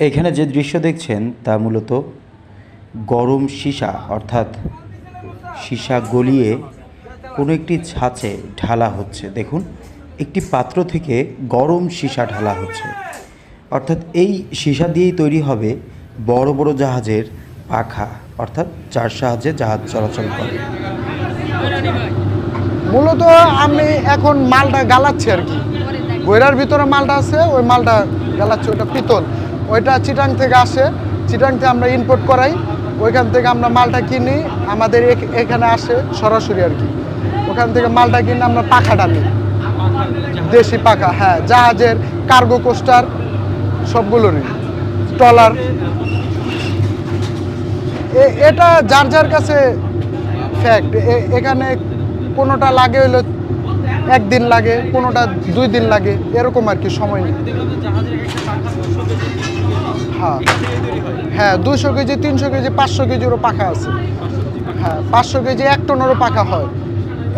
এখানে যে দৃশ্য দেখছেন তা মূলত গরম সীসা অর্থাৎ সীসা গলিয়ে কোনো একটি ছাঁচে ঢালা হচ্ছে। দেখুন, একটি পাত্র থেকে গরম সীসা ঢালা হচ্ছে, অর্থাৎ এই সীসা দিয়েই তৈরি হবে বড় বড় জাহাজের পাখা, অর্থাৎ যার সাহায্যে জাহাজ চলাচল করে। মূলত আমি এখন মালটা গালাচ্ছি আর কি, বইরার ভিতরে মালটা আছে, ওই মালটা গালাচ্ছি। ওটা পিতল, ওইটা চিটাং থেকে আসে, চিটাং থেকে আমরা ইম্পোর্ট করাই, ওইখান থেকে আমরা মালটা কিনি, আমাদের এখানে আসে সরাসরি আর কি। ওখান থেকে মালটা কিনে আমরা পাখা টানি, দেশি পাখা, হ্যাঁ, জাহাজের কার্গো কোস্টার সবগুলোরই, ট্রলার। এটা যার যার কাছে ফ্যাক্ট। এখানে কোনোটা লাগে হইলো একদিন লাগে, কোনোটা 2 দিন লাগে, এরকম আর কি, সময় নেই। হ্যাঁ হ্যাঁ, 200 কেজি, 300 কেজি, 500 কেজিরও পাখা আছে। হ্যাঁ, 500 কেজি 1 টনেরও পাখা হয়,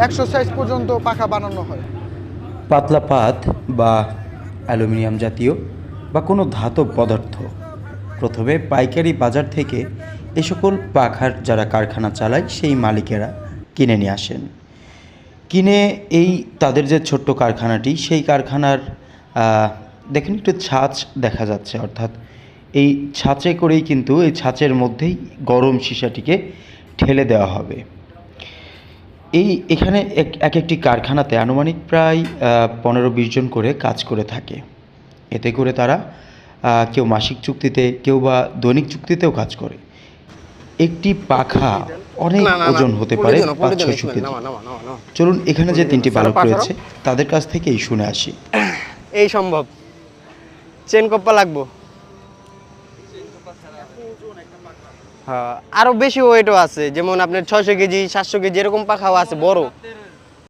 100 সাইজ পর্যন্ত পাখা বানানো হয়। পাতলা পাত বা অ্যালুমিনিয়াম জাতীয় বা কোনো ধাতব পদার্থ প্রথমে পাইকারি বাজার থেকে এ সকল পাখার যারা কারখানা চালায় সেই মালিকেরা কিনে নিয়ে আসেন। কিনে এই তাদের যে ছোট্ট কারখানাটি, সেই কারখানার দেখেন একটু ছাঁচ দেখা যাচ্ছে, অর্থাৎ এই ছাঁচে করেই কিন্তু এই ছাঁচের মধ্যেই গরম সীসাটিকে ঠেলে দেওয়া হবে। এখানে এক একটি কারখানাতে আনুমানিক প্রায় 15-20 জন করে কাজ করে থাকে। এতে করে তারা কেউ মাসিক চুক্তিতে, কেউ বা দৈনিক চুক্তিতেও কাজ করে। একটি পাখা অনেক ওজন হতে পারে, 500-600 কেজি। চলুন এখানে যে 3টি বালক রয়েছে তাদের কাছ থেকেই শুনে আসি। এই সম্ভব চেন কপ্পা লাগবো, হ্যাঁ, আরো বেশি ওয়েটও আছে, যেমন আপনার 600 কেজি 700 কেজি এরকম পাখাও আছে বড়।